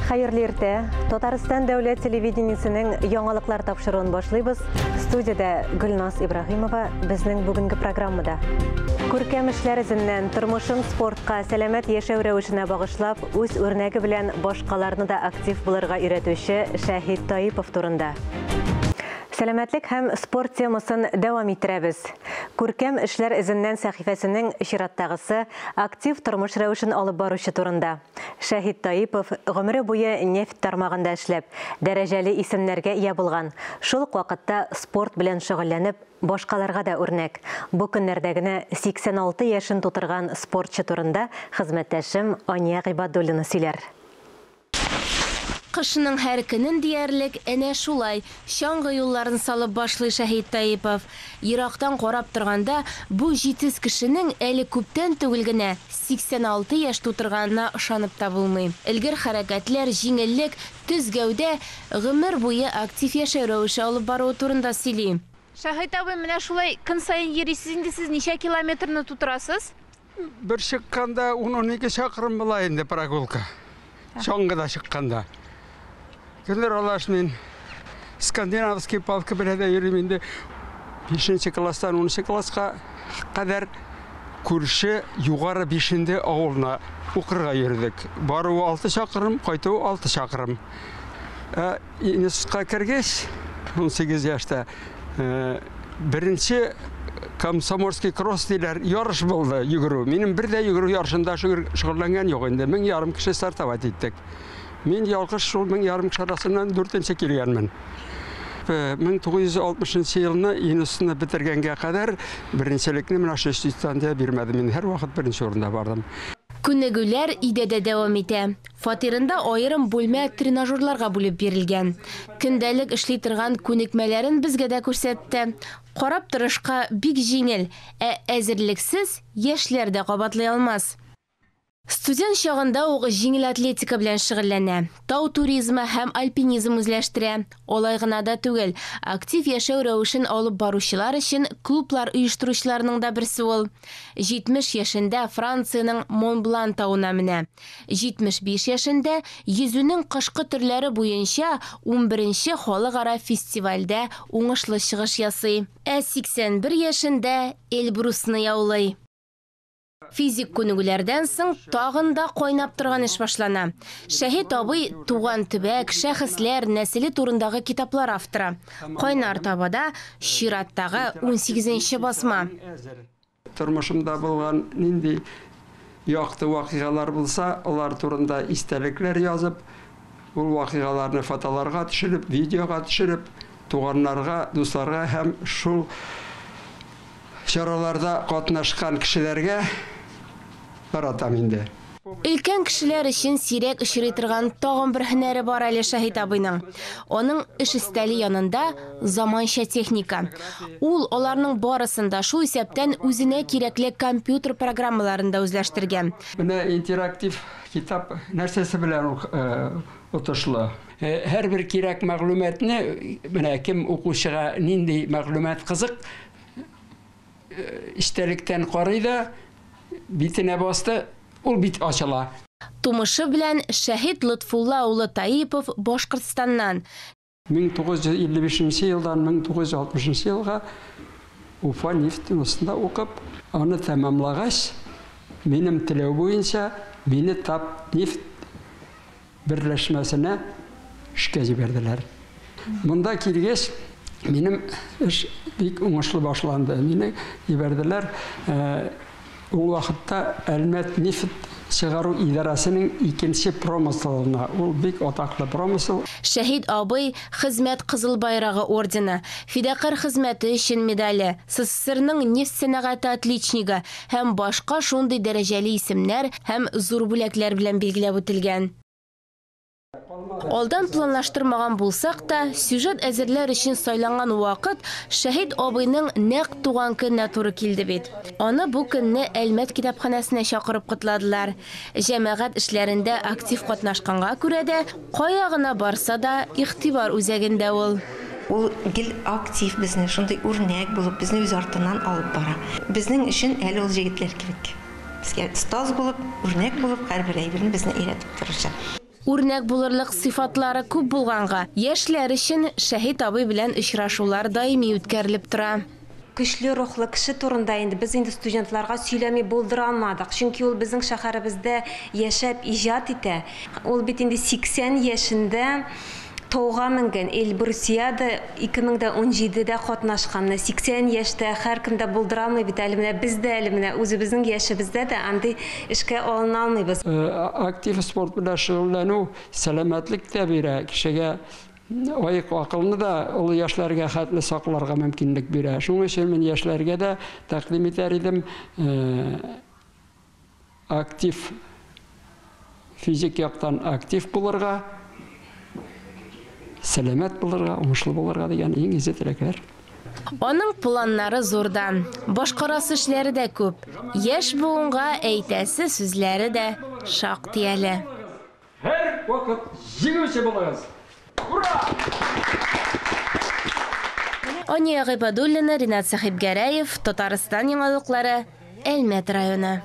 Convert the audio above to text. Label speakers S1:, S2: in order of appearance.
S1: Hayırlı erте. Татарстан дәүләт телевидениесенең яңалыклар тапшыруын башлыйбыз. Студияда Гөлназ Ибрахимова безнең бүгенге программада. Күркәм эшләр эзеннән тормышын спортка, сәламәт яшәү рәвешенә багышлап, үз үрнәге белән башкаларны да актив булырга өйрәтүче Шәһид Таипов турында. Сәламәтлек һәм спорт темасын дәвам иттерәбез. Күркәм эшләр эзеннән сәхифәсенең чираттагысы актив тормыш рәвешен алып баручы турында. Шәһид Таипов гомере буе нефть тармагында эшләп, дәрәҗәле исемнәргә ия булган. Шул ук вакытта спорт белән шөгыльләнеп, башкаларга да үрнәк. Бу көннәрдә генә 86 яшен тутырган спортчы турында хезмәттәшем Ания Гыйбадуллина сөйләр.
S2: Кышының һәр көнен диярлек әнә шулай чаңгы юлларын салып башлый Шәһид Таипов. Ирактан карап торганда, бу җитез кешенең әле күптән түгел генә 86 яшь тутырганына ышанып та булмый. Илгәр хәрәкәтләр, җиңеллек, төз гәүдә гомер буе актив яшәү рәвеше алып бару турында сөйли.
S3: Шәһид абый, менә шулай көн сайын йөрисез инде, сез ничә километрны тутырасыз?
S4: Бер чыкканда 12 чакрым була инде прогулка. Чаңгыда чыкканда. Күнлер алаш мен скандинавский палка беләдә йөрим инде. 5нче класстан 10нчы класска кадәр күрше югары 5нче авылына укырга йөрдек. Бару 6 чакрым, кайту 6 чакрым. Институтка кергәч 18 яшьтә беренче комсомольский кросс диләр ярыш булды, йөгерү. Минем бер дә йөгерү ярышында шөгыльләнгән юк инде. 1000 ярым кеше стартовать иттек. Мин ялгыш шул 1000 ярым кеше арасыннан 4нче килгәнмен. 1960 елны институтны битергәнгә кадәр беренчелекне менә шу институттан бирмәдем. Мин һәр вакыт беренче урында бардым.
S2: Күнегүләр идәдә дәвам итә. Фатирында аерым бүлмә тренажерларга бүлеп бирелгән. Көндәлек эшли торган күнекмәләрен безгә дә күрсәтте. Карап торышка бик җиңел, әзерлексез яшьләр дә кабатлый алмас. Студент чагында ук җиңел атлетика белән шөгыльләнә. Тау туризмы һәм альпинизм үзләштерә. Олай гына да түгел, актив яшәү рәвешен алып баручылар өчен клублар оештыручыларның да берсе ул. 70 яшендә Франциянең Монблан тауына менә. 75 яшендә йөзүнең кышкы төрләре буенча 11нче халыкара фестивальдә уңышлы чыгыш ясый. 81 яшендә Эльбрусны яулый. Физик күнегүләрдән соң тагын да кайнап торган эш башлана. Шәһид абый туган төбәк, шәхесләр, нәселе турындагы китаплар авторы. Кайнар табада чираттагы 18нче басма.
S4: Тормышымда булган нинди якты вакыйгалар булса, алар турында истәлекләр язып, ул вакыйгаларны фотоларга төшереп, видеога төшереп, туганнарга, дусларга һәм шул чараларда катнашкан кешеләргә баратам инде.
S2: Өлкән кешеләр өчен сирәк очрый торган тагын бер һөнәре бар әле Шәһид абыйның. Аның эш истәле янында заманча техника. Ул аларның барысында шул исәптән үзенә кирәкле компьютер программаларын да үзләштергән.
S4: Менә интерактив китап нәрсәсе белән отышлы. Һәр бер кирәк мәгълүматны менә кем укучыга нинди мәгълүмат кызык истәлектән карый да битенә басты, ул бит ачыла.
S2: Тумышы белән Шәһид Лотфулла улы Таипов Башкортстаннан.
S4: 1955 елдан 1960 елга Уфа нефть институтында укып, аны тәмамлагач, минем теләү буенча мине Тап нефть берләшмәсенә эшкә җибәрделәр. Монда килгәч, минем эш бик уңышлы башланды. Мине җибәрделәр. Ул вакытта Әлмәт нефть чыгару идарәсенең 2нче промыслына. Ул бик атаклы промысл.
S2: Шәһид абый хезмәт Кызыл байрагы ордены, фидакар хезмәте өчен медале, СССРның нефть сәнәгате отличнигы һәм башка шундый дәрәҗәле исемнәр һәм зур бүләкләр белән билгеләп үтелгән. Алдан планлаштырмаган булсак та, сюжет әзерләр өчен сайланган вакыт Шәһид абыйның нәкъ туган көненә туры килде бит. Аны бу көнне Әлмәт китапханәсенә чакырып кутладылар. Җәмәгать эшләрендә актив катнашканга күрә дә, кая гына барса да игътибар үзәгендә ул.
S5: Ул гел актив безне шундый үрнәк булып, безне үз артыннан алып бара. Безнең өчен әле ул җегетләр кебек. Безгә остаз булып, үрнәк булып, һәрбер әйберне безне өйрәтеп торучы.
S2: Үрнәк булырлык сыйфатлары күп булганга, яшьләр өчен Шәһит абый белән очрашулар даими үткәрелеп тора.
S5: Көчле рухлы кеше турында инде без инде студентларга сөйләми булдыра алмадык. Чөнки ул безнең шәһәребездә яшәп иҗат итә. Ул бит инде 80 яшендә тауга менгән. Эльбрусиада 2017-дә катнашкан. 80 яшьтә һәркемдә булдыра алмый бит әле менә бездә әле менә үзебезнең яшебездә дә андый эшкә алына алмыйбыз.
S4: Актив спорт белән шөгыльләнү сәламәтлек тә бирә кешегә. Ayık akılını da ol yaşlarga xatlı saqlarga mümkünlük bira. Şunun için men yaşlarga da takdim eder idim. Aktif fizik yaktan aktif bulurga, selamet bulurga, umuşlu bulurga degan en izze tilekler.
S2: Onun planları zordan. Başqarası işləri də көп. Yaş buğunğa әйтәсе сүзләре дә шактый әле.
S4: Her vakit jingüçe buluruz.
S2: Ания Гыйбадуллина, Ринат Сахибгәрәев, Татарстан яңалыклары, Әлмәт районы.